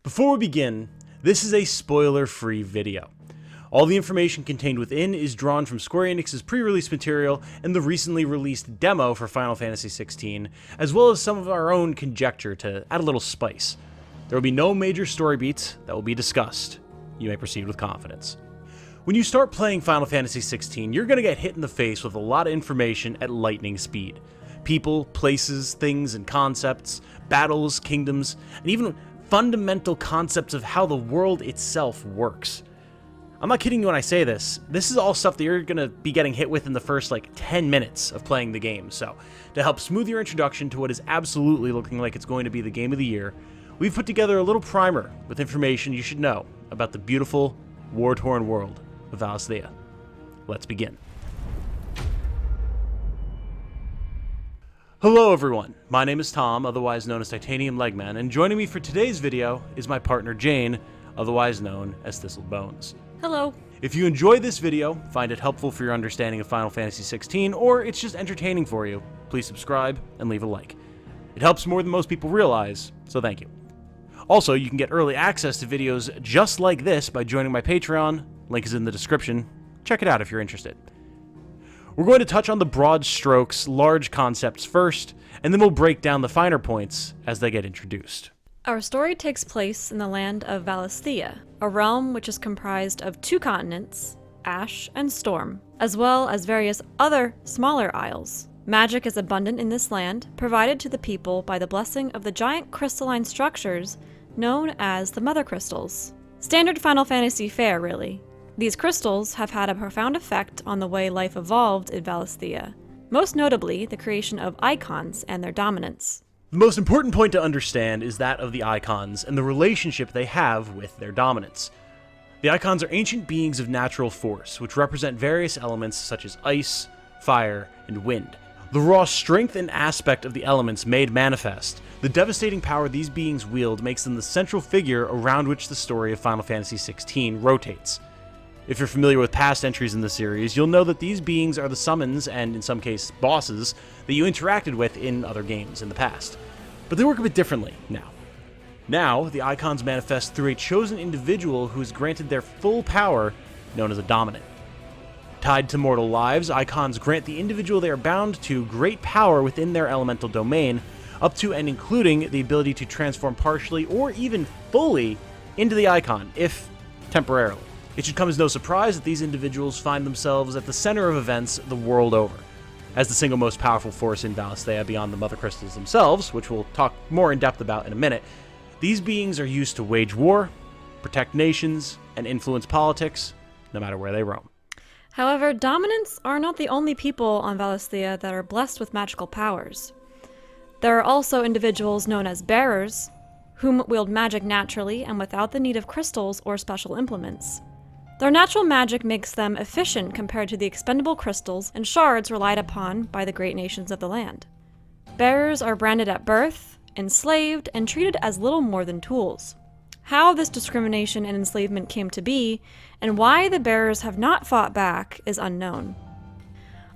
Before we begin, this is a spoiler-free video. All the information contained within is drawn from Square Enix's pre-release material and the recently released demo for Final Fantasy XVI, as well as some of our own conjecture to add a little spice. There will be no major story beats that will be discussed. You may proceed with confidence. When you start playing Final Fantasy XVI, you're going to get hit in the face with a lot of information at lightning speed. People, places, things, and concepts, battles, kingdoms, and even fundamental concepts of how the world itself works. I'm not kidding you when I say this. This is all stuff that you're going to be getting hit with in the first 10 minutes of playing the game. So, to help smooth your introduction to what is absolutely looking like it's going to be the game of the year, we've put together a little primer with information you should know about the beautiful, war-torn world of Valisthea. Let's begin. Hello everyone, my name is Tom, otherwise known as Titanium Legman, and joining me for today's video is my partner Jane, otherwise known as Thistlebones. Hello. If you enjoyed this video, find it helpful for your understanding of Final Fantasy XVI, or it's just entertaining for you, please subscribe and leave a like. It helps more than most people realize, so thank you. Also, you can get early access to videos just like this by joining my Patreon, link is in the description, check it out if you're interested. We're going to touch on the broad strokes, large concepts first, and then we'll break down the finer points as they get introduced. Our story takes place in the land of Valisthea, a realm which is comprised of 2 continents, Ash and Storm, as well as various other smaller isles. Magic is abundant in this land, provided to the people by the blessing of the giant crystalline structures known as the Mothercrystals. Standard Final Fantasy fare, really. These crystals have had a profound effect on the way life evolved in Valisthea, most notably the creation of Eikons and their dominants. The most important point to understand is that of the Eikons and the relationship they have with their dominants. The Eikons are ancient beings of natural force, which represent various elements such as ice, fire, and wind. The raw strength and aspect of the elements made manifest, the devastating power these beings wield makes them the central figure around which the story of Final Fantasy XVI rotates. If you're familiar with past entries in the series, you'll know that these beings are the summons, and in some cases bosses, that you interacted with in other games in the past. But they work a bit differently now. Now, the Eikons manifest through a chosen individual who is granted their full power, known as a dominant. Tied to mortal lives, Eikons grant the individual they are bound to great power within their elemental domain, up to and including the ability to transform partially or even fully into the Eikon, if temporarily. It should come as no surprise that these individuals find themselves at the center of events the world over. As the single most powerful force in Valisthea beyond the Mothercrystals themselves, which we'll talk more in depth about in a minute, these beings are used to wage war, protect nations, and influence politics, no matter where they roam. However, dominants are not the only people on Valisthea that are blessed with magical powers. There are also individuals known as bearers, whom wield magic naturally and without the need of crystals or special implements. Their natural magic makes them efficient compared to the expendable crystals and shards relied upon by the great nations of the land. Bearers are branded at birth, enslaved, and treated as little more than tools. How this discrimination and enslavement came to be, and why the bearers have not fought back, is unknown.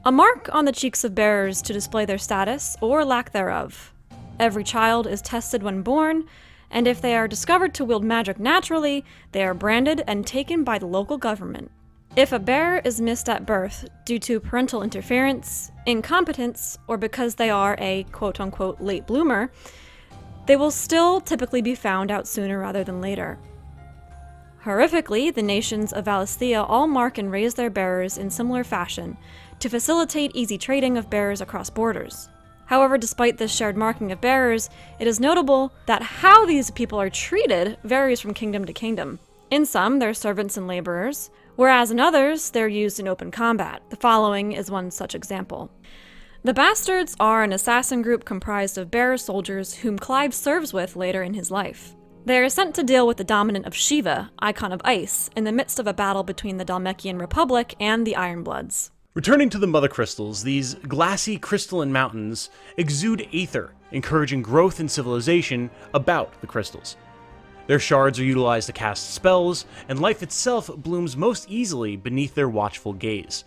A mark on the cheeks of bearers to display their status, or lack thereof. Every child is tested when born, and if they are discovered to wield magic naturally, they are branded and taken by the local government. If a bearer is missed at birth due to parental interference, incompetence, or because they are a quote-unquote late bloomer, they will still typically be found out sooner rather than later. Horrifically, the Nations of Valisthea all mark and raise their bearers in similar fashion to facilitate easy trading of bearers across borders. However, despite this shared marking of bearers, it is notable that how these people are treated varies from kingdom to kingdom. In some, they're servants and laborers, whereas in others, they're used in open combat. The following is one such example. The Bastards are an assassin group comprised of bearer soldiers whom Clive serves with later in his life. They are sent to deal with the dominant of Shiva, Icon of Ice, in the midst of a battle between the Dhalmekian Republic and the Ironbloods. Returning to the Mothercrystals, these glassy crystalline mountains exude aether, encouraging growth and civilization about the crystals. Their shards are utilized to cast spells, and life itself blooms most easily beneath their watchful gaze.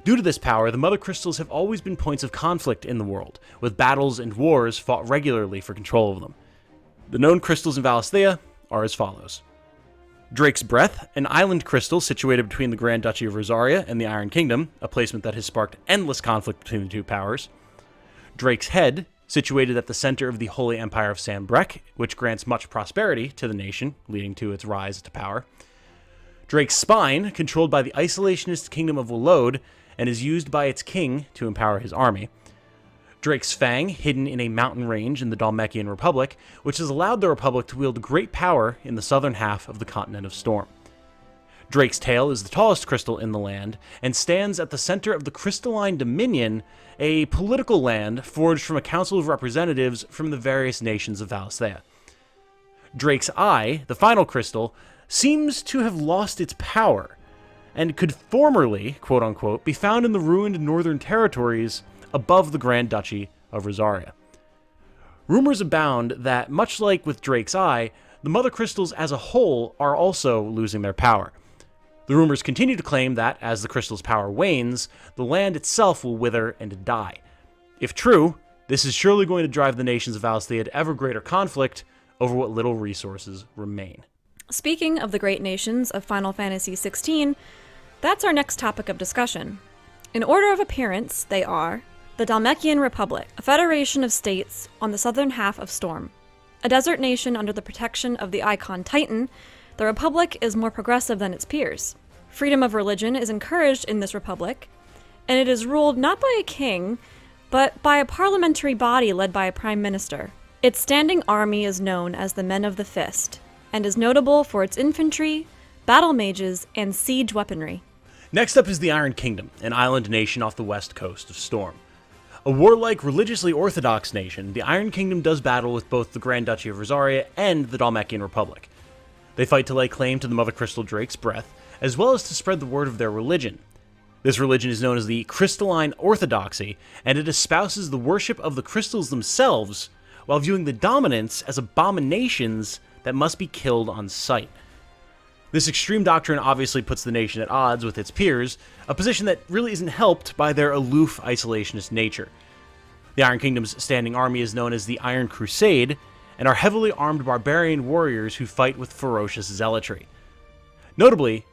Due to this power, the Mothercrystals have always been points of conflict in the world, with battles and wars fought regularly for control of them. The known crystals in Valisthea are as follows. Drake's Breath, an island crystal situated between the Grand Duchy of Rosaria and the Iron Kingdom, a placement that has sparked endless conflict between the two powers. Drake's Head, situated at the center of the Holy Empire of Sanbreque, which grants much prosperity to the nation, leading to its rise to power. Drake's Spine, controlled by the isolationist Kingdom of Wallode, and is used by its king to empower his army. Drake's Fang, hidden in a mountain range in the Dhalmekian Republic, which has allowed the Republic to wield great power in the southern half of the Continent of Storm. Drake's Tail is the tallest crystal in the land, and stands at the center of the Crystalline Dominion, a political land forged from a council of representatives from the various nations of Valisthea. Drake's Eye, the final crystal, seems to have lost its power, and could formerly, quote-unquote, be found in the ruined northern territories above the Grand Duchy of Rosaria. Rumors abound that, much like with Drake's Eye, the Mothercrystals as a whole are also losing their power. The rumors continue to claim that, as the crystal's power wanes, the land itself will wither and die. If true, this is surely going to drive the nations of Valisthea to ever greater conflict over what little resources remain. Speaking of the great nations of Final Fantasy XVI, that's our next topic of discussion. In order of appearance, they are the Dhalmekian Republic, a federation of states on the southern half of Storm. A desert nation under the protection of the Eikon Titan, the Republic is more progressive than its peers. Freedom of religion is encouraged in this Republic, and it is ruled not by a king, but by a parliamentary body led by a prime minister. Its standing army is known as the Men of the Fist, and is notable for its infantry, battle mages, and siege weaponry. Next up is the Iron Kingdom, an island nation off the west coast of Storm. A warlike, religiously orthodox nation, the Iron Kingdom does battle with both the Grand Duchy of Rosaria and the Dhalmekian Republic. They fight to lay claim to the Mothercrystal Drake's Breath, as well as to spread the word of their religion. This religion is known as the Crystalline Orthodoxy, and it espouses the worship of the crystals themselves, while viewing the Dominants as abominations that must be killed on sight. This extreme doctrine obviously puts the nation at odds with its peers, a position that really isn't helped by their aloof, isolationist nature. The Iron Kingdom's standing army is known as the Iron Crusade, and are heavily armed barbarian warriors who fight with ferocious zealotry. Notably,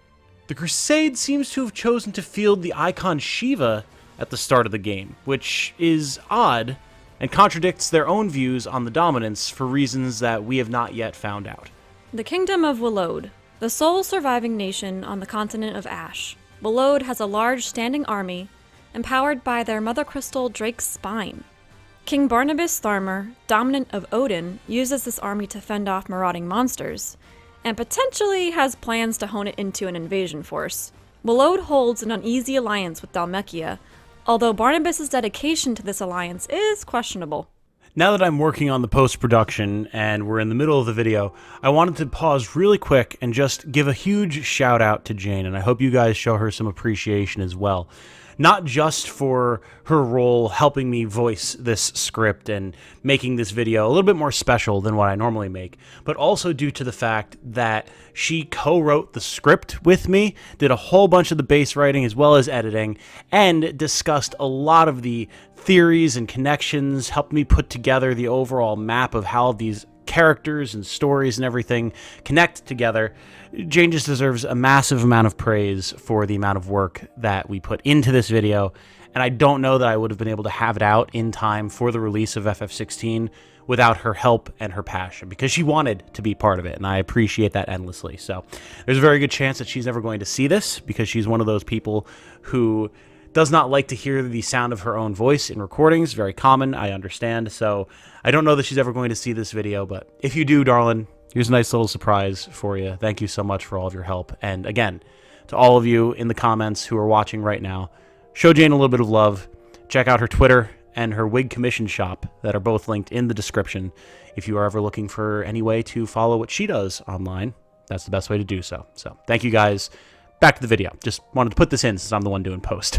the Crusade seems to have chosen to field the icon Shiva at the start of the game, which is odd, and contradicts their own views on the Dominants for reasons that we have not yet found out. The Kingdom of Wallode, the sole surviving nation on the continent of Ash. Wallode has a large standing army, empowered by their Mothercrystal Drake's Spine. King Barnabas Tharmer, dominant of Odin, uses this army to fend off marauding monsters, and potentially has plans to hone it into an invasion force. Wallode holds an uneasy alliance with Dhalmekia, although Barnabas' dedication to this alliance is questionable. Now that I'm working on the post-production and we're in the middle of the video, I wanted to pause really quick and just give a huge shout out to Jane, and I hope you guys show her some appreciation as well. Not just for her role helping me voice this script and making this video a little bit more special than what I normally make, but also due to the fact that she co-wrote the script with me, did a whole bunch of the base writing as well as editing, and discussed a lot of the theories and connections, helped me put together the overall map of how these characters and stories and everything connect together. Jane just deserves a massive amount of praise for the amount of work that we put into this video, and I don't know that I would have been able to have it out in time for the release of FF16 without her help and her passion, because she wanted to be part of it, and I appreciate that endlessly. So there's a very good chance that she's never going to see this, because she's one of those people who does not like to hear the sound of her own voice in recordings. Very common, I understand. So I don't know that she's ever going to see this video, but if you do, darling, here's a nice little surprise for you. Thank you so much for all of your help. And again, to all of you in the comments who are watching right now, show Jane a little bit of love. Check out her Twitter and her wig commission shop that are both linked in the description. If you are ever looking for any way to follow what she does online, that's the best way to do so. So thank you guys. Back to the video. Just wanted to put this in since I'm the one doing post.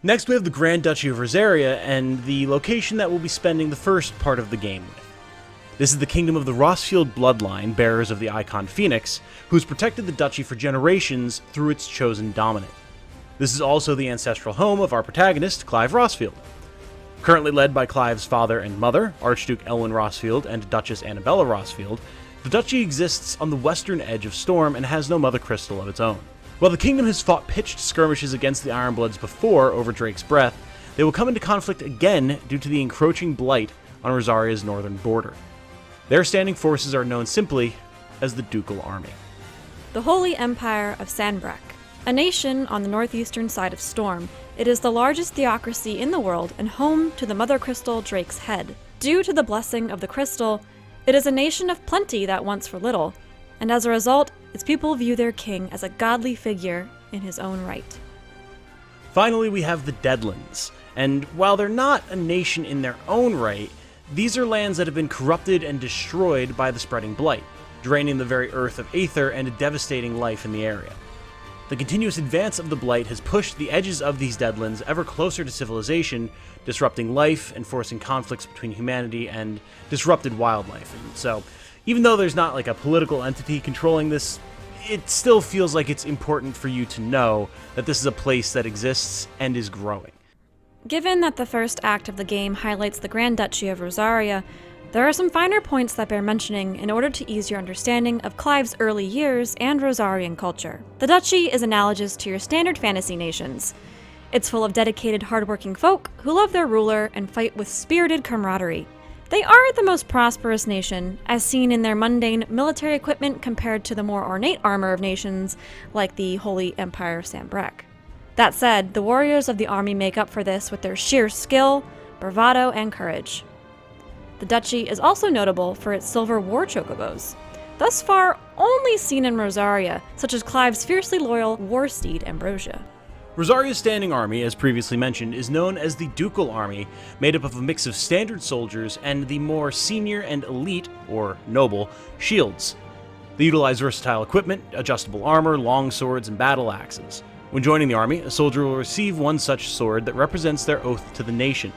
Next, we have the Grand Duchy of Rosaria and the location that we'll be spending the first part of the game with. This is the kingdom of the Rosfield bloodline, bearers of the Icon Phoenix, who's protected the duchy for generations through its chosen dominant. This is also the ancestral home of our protagonist, Clive Rosfield. Currently led by Clive's father and mother, Archduke Elwin Rosfield and Duchess Anabella Rosfield, The duchy exists on the western edge of Storm and has no mother crystal of its own. While the kingdom has fought pitched skirmishes against the Ironbloods before over Drake's Breath, they will come into conflict again due to the encroaching blight on Rosaria's northern border. Their standing forces are known simply as the Ducal Army. The Holy Empire of Sanbreque. A nation on the northeastern side of Storm, it is the largest theocracy in the world and home to the mother crystal Drake's Head. Due to the blessing of the crystal, it is a nation of plenty that wants for little, and as a result, its people view their king as a godly figure in his own right. Finally, we have the Deadlands, and while they're not a nation in their own right, these are lands that have been corrupted and destroyed by the spreading blight, draining the very earth of Aether and devastating life in the area. The continuous advance of the blight has pushed the edges of these Deadlands ever closer to civilization, disrupting life and forcing conflicts between humanity and disrupted wildlife. And so, even though there's not like a political entity controlling this, it still feels like it's important for you to know that this is a place that exists and is growing. Given that the first act of the game highlights the Grand Duchy of Rosaria, there are some finer points that bear mentioning in order to ease your understanding of Clive's early years and Rosarian culture. The duchy is analogous to your standard fantasy nations. It's full of dedicated, hardworking folk who love their ruler and fight with spirited camaraderie. They aren't the most prosperous nation, as seen in their mundane military equipment compared to the more ornate armor of nations like the Holy Empire of Sanbreque. That said, the warriors of the army make up for this with their sheer skill, bravado, and courage. The duchy is also notable for its silver war chocobos, thus far only seen in Rosaria, such as Clive's fiercely loyal war steed Ambrosia. Rosaria's standing army, as previously mentioned, is known as the Ducal Army, made up of a mix of standard soldiers and the more senior and elite, or noble, shields. They utilize versatile equipment, adjustable armor, long swords, and battle axes. When joining the army, a soldier will receive one such sword that represents their oath to the nation.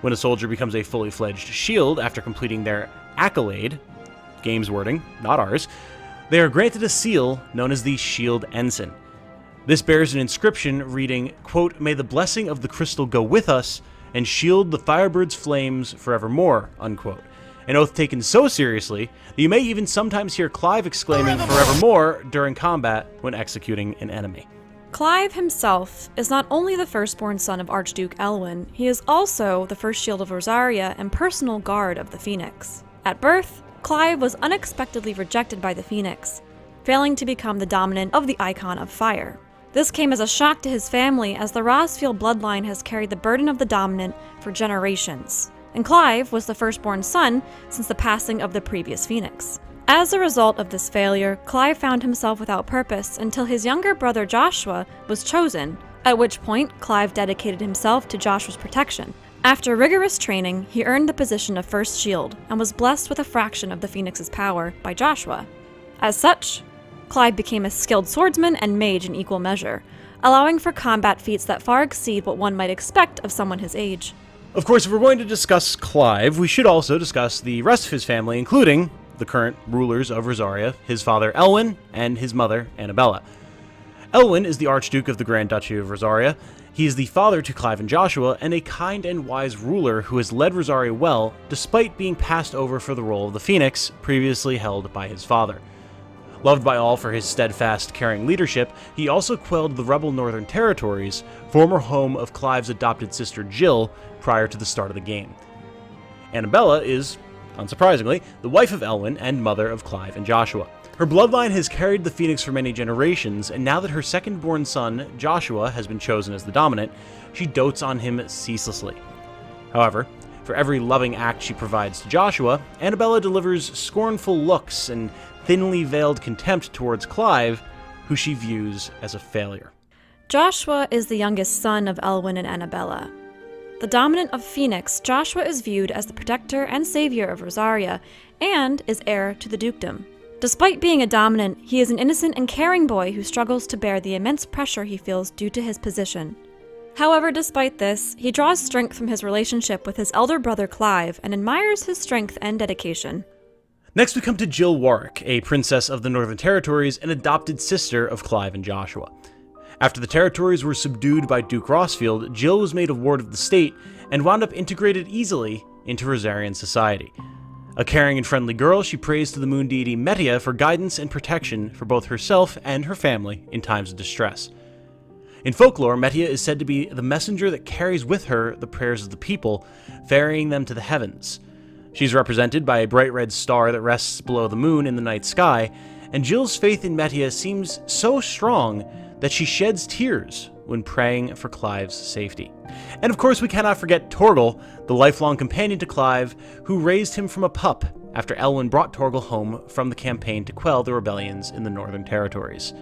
When a soldier becomes a fully fledged shield after completing their accolade, game's wording, not ours, they are granted a seal known as the Shield Ensign. This bears an inscription reading, quote, "May the blessing of the crystal go with us and shield the Firebird's flames forevermore," unquote. An oath taken so seriously that you may even sometimes hear Clive exclaiming forevermore during combat when executing an enemy. Clive himself is not only the firstborn son of Archduke Elwin, he is also the first shield of Rosaria and personal guard of the Phoenix. At birth, Clive was unexpectedly rejected by the Phoenix, failing to become the dominant of the Icon of Fire. This came as a shock to his family, as the Rosfield bloodline has carried the burden of the dominant for generations, and Clive was the firstborn son since the passing of the previous Phoenix. As a result of this failure, Clive found himself without purpose until his younger brother Joshua was chosen, at which point Clive dedicated himself to Joshua's protection. After rigorous training, he earned the position of First Shield and was blessed with a fraction of the Phoenix's power by Joshua. As such, Clive became a skilled swordsman and mage in equal measure, allowing for combat feats that far exceed what one might expect of someone his age. Of course, if we're going to discuss Clive, we should also discuss the rest of his family, including the current rulers of Rosaria, his father Elwin and his mother Anabella. Elwin is the Archduke of the Grand Duchy of Rosaria. He is the father to Clive and Joshua, and a kind and wise ruler who has led Rosaria well, despite being passed over for the role of the Phoenix, previously held by his father. Loved by all for his steadfast, caring leadership, he also quelled the rebel Northern Territories, former home of Clive's adopted sister Jill, prior to the start of the game. Anabella is, unsurprisingly, the wife of Elwin and mother of Clive and Joshua. Her bloodline has carried the Phoenix for many generations, and now that her second-born son, Joshua, has been chosen as the dominant, she dotes on him ceaselessly. However, for every loving act she provides to Joshua, Anabella delivers scornful looks and thinly veiled contempt towards Clive, who she views as a failure. Joshua is the youngest son of Elwin and Anabella. The dominant of Phoenix, Joshua is viewed as the protector and savior of Rosaria, and is heir to the dukedom. Despite being a dominant, he is an innocent and caring boy who struggles to bear the immense pressure he feels due to his position. However, despite this, he draws strength from his relationship with his elder brother Clive and admires his strength and dedication. Next we come to Jill Warrick, a princess of the Northern Territories and adopted sister of Clive and Joshua. After the territories were subdued by Duke Rosfield, Jill was made a ward of the state and wound up integrated easily into Rosarian society. A caring and friendly girl, she prays to the moon deity Metia for guidance and protection for both herself and her family in times of distress. In folklore, Metia is said to be the messenger that carries with her the prayers of the people, ferrying them to the heavens. She's represented by a bright red star that rests below the moon in the night sky, and Jill's faith in Metia seems so strong that she sheds tears when praying for Clive's safety. And of course, we cannot forget Torgal, the lifelong companion to Clive, who raised him from a pup after Elwin brought Torgal home from the campaign to quell the rebellions in the Northern Territories.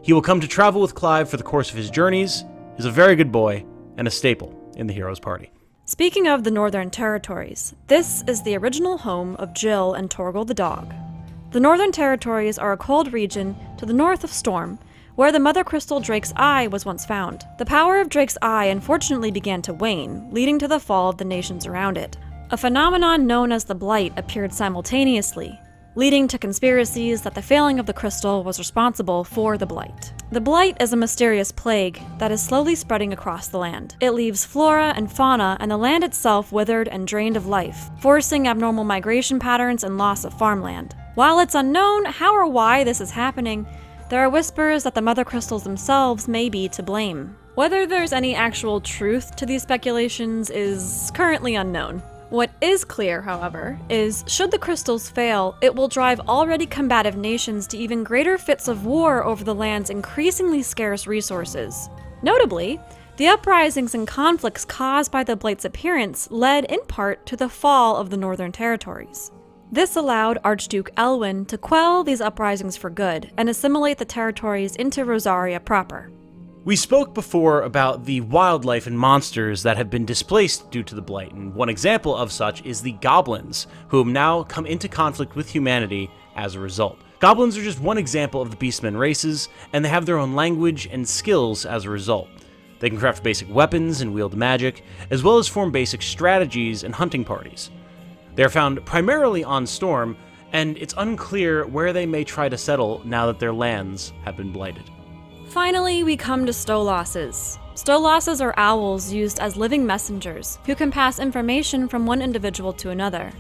He will come to travel with Clive for the course of his journeys, is a very good boy, and a staple in the hero's party. Speaking of the Northern Territories, this is the original home of Jill and Torgal the dog. The Northern Territories are a cold region to the north of Storm, where the Mothercrystal Drake's Eye was once found. The power of Drake's Eye unfortunately began to wane, leading to the fall of the nations around it. A phenomenon known as the Blight appeared simultaneously, leading to conspiracies that the failing of the crystal was responsible for the Blight. The Blight is a mysterious plague that is slowly spreading across the land. It leaves flora and fauna and the land itself withered and drained of life, forcing abnormal migration patterns and loss of farmland. While it's unknown how or why this is happening, there are whispers that the Mothercrystals themselves may be to blame. Whether there's any actual truth to these speculations is currently unknown. What is clear, however, is should the crystals fail, it will drive already combative nations to even greater fits of war over the land's increasingly scarce resources. Notably, the uprisings and conflicts caused by the Blight's appearance led in part to the fall of the Northern Territories. This allowed Archduke Elwin to quell these uprisings for good and assimilate the territories into Rosaria proper. We spoke before about the wildlife and monsters that have been displaced due to the Blight, and one example of such is the goblins, who have now come into conflict with humanity as a result. Goblins are just one example of the beastmen races, and they have their own language and skills as a result. They can craft basic weapons and wield magic, as well as form basic strategies and hunting parties. They are found primarily on Storm, and it's unclear where they may try to settle now that their lands have been blighted. Finally, we come to Stolases. Stolases are owls used as living messengers who can pass information from one individual to another.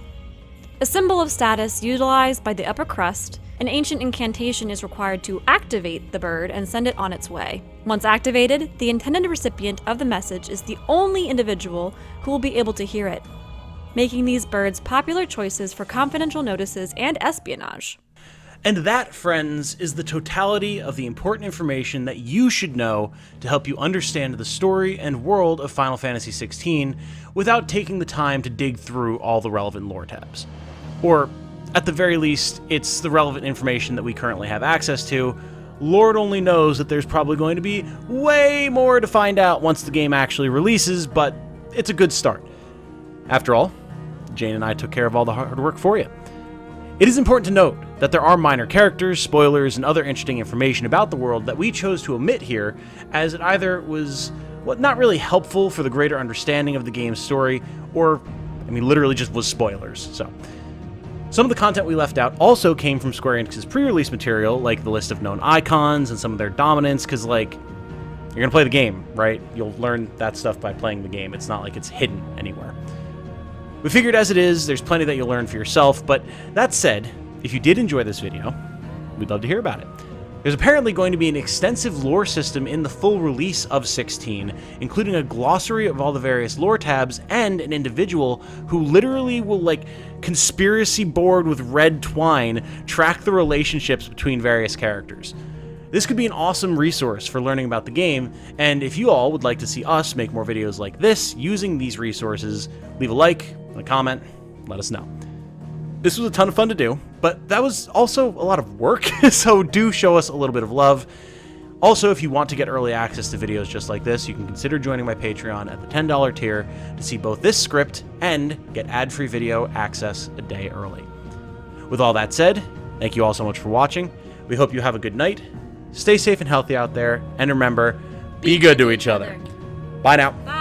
A symbol of status utilized by the upper crust, an ancient incantation is required to activate the bird and send it on its way. Once activated, the intended recipient of the message is the only individual who will be able to hear it, making these birds popular choices for confidential notices and espionage. And that, friends, is the totality of the important information that you should know to help you understand the story and world of Final Fantasy XVI without taking the time to dig through all the relevant lore tabs. Or, at the very least, it's the relevant information that we currently have access to. Lord only knows that there's probably going to be way more to find out once the game actually releases, but it's a good start. After all, Jane and I took care of all the hard work for you. It is important to note that there are minor characters, spoilers, and other interesting information about the world that we chose to omit here, as it either was not really helpful for the greater understanding of the game's story, or, literally just was spoilers. So, some of the content we left out also came from Square Enix's pre-release material, like the list of known icons and some of their dominants, because, you're gonna play the game, right? You'll learn that stuff by playing the game. It's not like it's hidden anywhere. We figured as it is, there's plenty that you'll learn for yourself, but that said, if you did enjoy this video, we'd love to hear about it. There's apparently going to be an extensive lore system in the full release of 16, including a glossary of all the various lore tabs and an individual who literally will, conspiracy board with red twine, track the relationships between various characters. This could be an awesome resource for learning about the game, and if you all would like to see us make more videos like this using these resources, leave a like, a comment, let us know. This was a ton of fun to do, but that was also a lot of work, so do show us a little bit of love. Also, if you want to get early access to videos just like this, you can consider joining my Patreon at the $10 tier to see both this script and get ad-free video access a day early. With all that said, thank you all so much for watching. We hope you have a good night. Stay safe and healthy out there, and remember, be good to each other. Bye now. Bye.